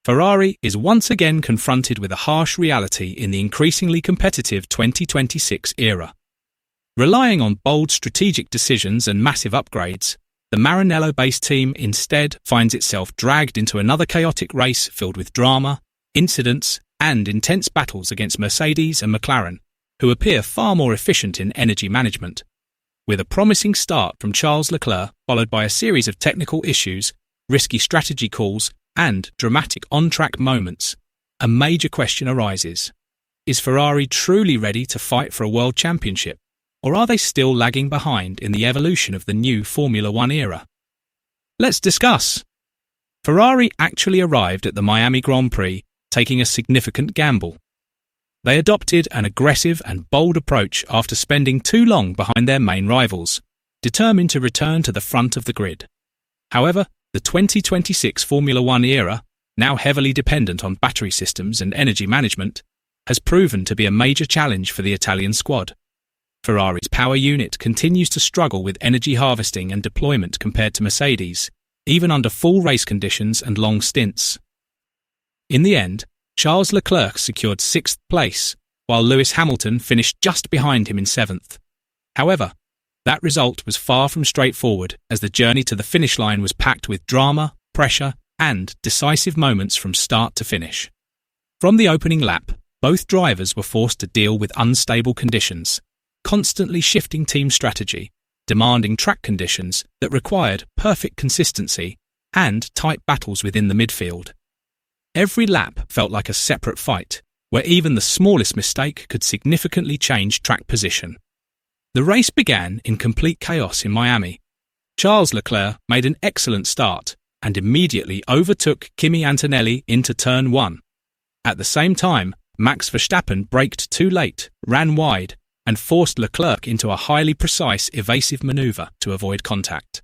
Ferrari is once again confronted with a harsh reality in the increasingly competitive 2026 era. Relying on bold strategic decisions and massive upgrades, the Maranello-based team instead finds itself dragged into another chaotic race filled with drama, incidents, and intense battles against Mercedes and McLaren, who appear far more efficient in energy management. With a promising start from Charles Leclerc, followed by a series of technical issues, risky strategy calls, and dramatic on-track moments, a major question arises. Is Ferrari truly ready to fight for a world championship, or are they still lagging behind in the evolution of the new Formula One era? Let's discuss. Ferrari actually arrived at the Miami Grand Prix taking a significant gamble. They adopted an aggressive and bold approach after spending too long behind their main rivals, determined to return to the front of the grid. However, the 2026 Formula One era, now heavily dependent on battery systems and energy management, has proven to be a major challenge for the Italian squad. Ferrari's power unit continues to struggle with energy harvesting and deployment compared to Mercedes, even under full race conditions and long stints. In the end, Charles Leclerc secured 6th place, while Lewis Hamilton finished just behind him in 7th. However, that result was far from straightforward, as the journey to the finish line was packed with drama, pressure, and decisive moments from start to finish. From the opening lap, both drivers were forced to deal with unstable conditions, constantly shifting team strategy, demanding track conditions that required perfect consistency, and tight battles within the midfield. Every lap felt like a separate fight, where even the smallest mistake could significantly change track position. The race began in complete chaos in Miami. Charles Leclerc made an excellent start and immediately overtook Kimi Antonelli into turn 1. At the same time, Max Verstappen braked too late, ran wide, and forced Leclerc into a highly precise evasive maneuver to avoid contact.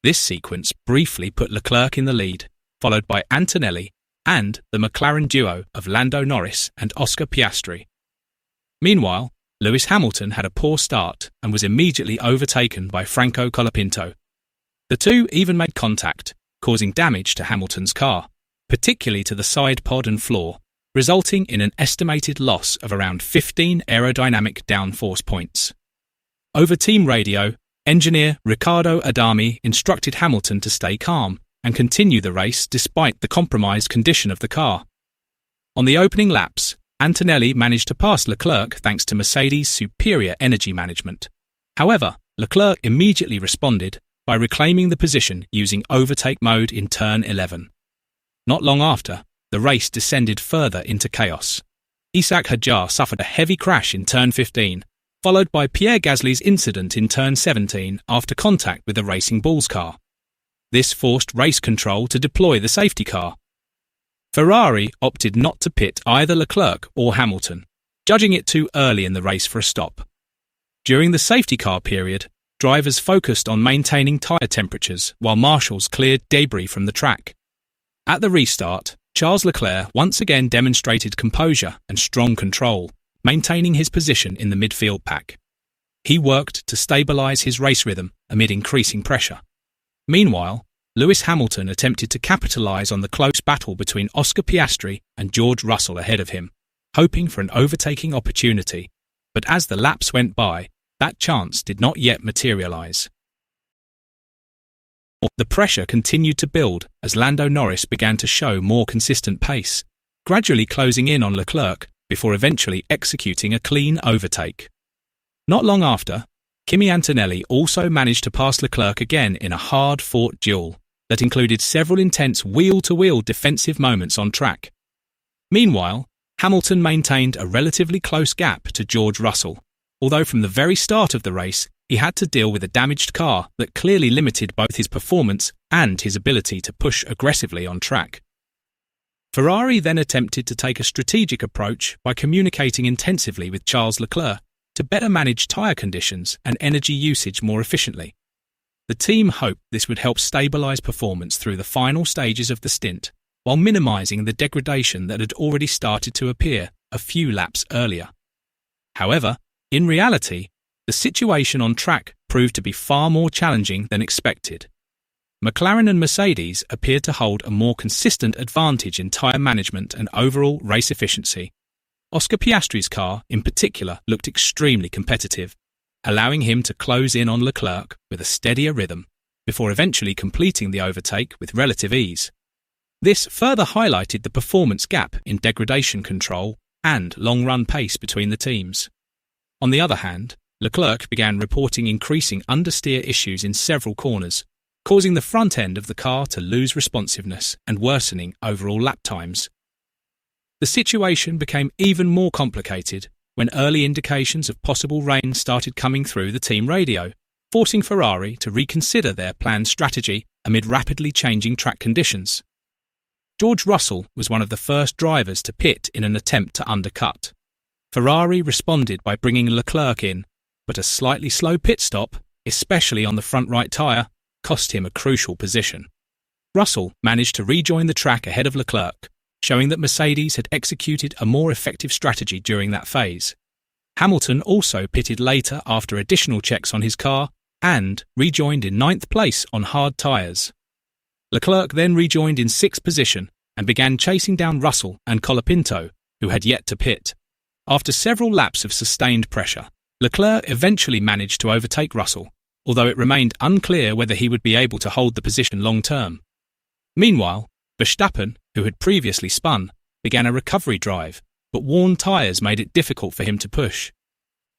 This sequence briefly put Leclerc in the lead, followed by Antonelli and the McLaren duo of Lando Norris and Oscar Piastri. Meanwhile, Lewis Hamilton had a poor start and was immediately overtaken by Franco Colapinto. The two even made contact, causing damage to Hamilton's car, particularly to the side pod and floor, resulting in an estimated loss of around 15 aerodynamic downforce points. Over team radio, engineer Riccardo Adami instructed Hamilton to stay calm and continue the race despite the compromised condition of the car. On the opening laps, Antonelli managed to pass Leclerc thanks to Mercedes' superior energy management. However, Leclerc immediately responded by reclaiming the position using overtake mode in turn 11. Not long after, the race descended further into chaos. Isaac Hadjar suffered a heavy crash in turn 15, followed by Pierre Gasly's incident in turn 17 after contact with the Racing Bulls car. This forced race control to deploy the safety car. Ferrari opted not to pit either Leclerc or Hamilton, judging it too early in the race for a stop. During the safety car period, drivers focused on maintaining tyre temperatures while marshals cleared debris from the track. At the restart, Charles Leclerc once again demonstrated composure and strong control, maintaining his position in the midfield pack. He worked to stabilise his race rhythm amid increasing pressure. Meanwhile, Lewis Hamilton attempted to capitalise on the close battle between Oscar Piastri and George Russell ahead of him, hoping for an overtaking opportunity, but as the laps went by, that chance did not yet materialise. The pressure continued to build as Lando Norris began to show more consistent pace, gradually closing in on Leclerc before eventually executing a clean overtake. Not long after, Kimi Antonelli also managed to pass Leclerc again in a hard-fought duel that included several intense wheel-to-wheel defensive moments on track. Meanwhile, Hamilton maintained a relatively close gap to George Russell, although from the very start of the race he had to deal with a damaged car that clearly limited both his performance and his ability to push aggressively on track. Ferrari then attempted to take a strategic approach by communicating intensively with Charles Leclerc to better manage tyre conditions and energy usage more efficiently. The team hoped this would help stabilise performance through the final stages of the stint, while minimising the degradation that had already started to appear a few laps earlier. However, in reality, the situation on track proved to be far more challenging than expected. McLaren and Mercedes appeared to hold a more consistent advantage in tyre management and overall race efficiency. Oscar Piastri's car, in particular, looked extremely competitive, allowing him to close in on Leclerc with a steadier rhythm, before eventually completing the overtake with relative ease. This further highlighted the performance gap in degradation control and long-run pace between the teams. On the other hand, Leclerc began reporting increasing understeer issues in several corners, causing the front end of the car to lose responsiveness and worsening overall lap times. The situation became even more complicated when early indications of possible rain started coming through the team radio, forcing Ferrari to reconsider their planned strategy amid rapidly changing track conditions. George Russell was one of the first drivers to pit in an attempt to undercut. Ferrari responded by bringing Leclerc in, but a slightly slow pit stop, especially on the front right tyre, cost him a crucial position. Russell managed to rejoin the track ahead of Leclerc, showing that Mercedes had executed a more effective strategy during that phase. Hamilton also pitted later after additional checks on his car and rejoined in 9th place on hard tyres. Leclerc then rejoined in 6th position and began chasing down Russell and Colapinto, who had yet to pit. After several laps of sustained pressure, Leclerc eventually managed to overtake Russell, although it remained unclear whether he would be able to hold the position long-term. Meanwhile, Verstappen, who had previously spun, began a recovery drive, but worn tyres made it difficult for him to push.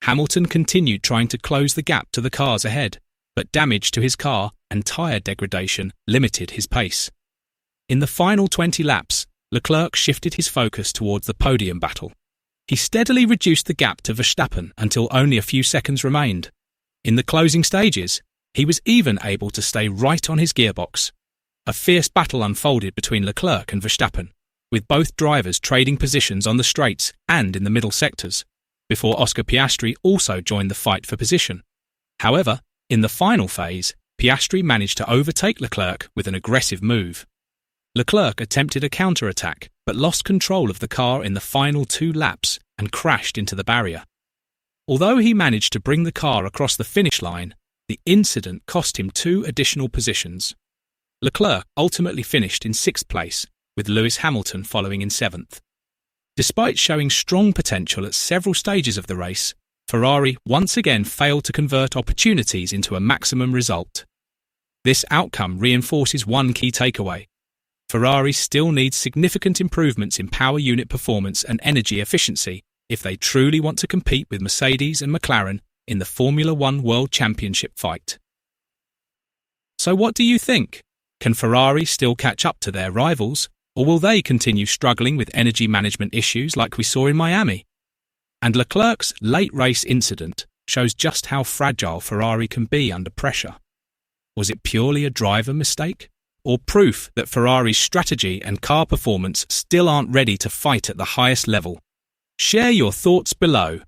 Hamilton continued trying to close the gap to the cars ahead, but damage to his car and tyre degradation limited his pace. In the final 20 laps, Leclerc shifted his focus towards the podium battle. He steadily reduced the gap to Verstappen until only a few seconds remained. In the closing stages, he was even able to stay right on his gearbox. A fierce battle unfolded between Leclerc and Verstappen, with both drivers trading positions on the straights and in the middle sectors, before Oscar Piastri also joined the fight for position. However, in the final phase, Piastri managed to overtake Leclerc with an aggressive move. Leclerc attempted a counter-attack, but lost control of the car in the final 2 laps and crashed into the barrier. Although he managed to bring the car across the finish line, the incident cost him 2 additional positions. Leclerc ultimately finished in 6th place, with Lewis Hamilton following in 7th. Despite showing strong potential at several stages of the race, Ferrari once again failed to convert opportunities into a maximum result. This outcome reinforces one key takeaway. Ferrari still needs significant improvements in power unit performance and energy efficiency if they truly want to compete with Mercedes and McLaren in the Formula One World Championship fight. So what do you think? Can Ferrari still catch up to their rivals, or will they continue struggling with energy management issues like we saw in Miami? And Leclerc's late race incident shows just how fragile Ferrari can be under pressure. Was it purely a driver mistake, or proof that Ferrari's strategy and car performance still aren't ready to fight at the highest level? Share your thoughts below.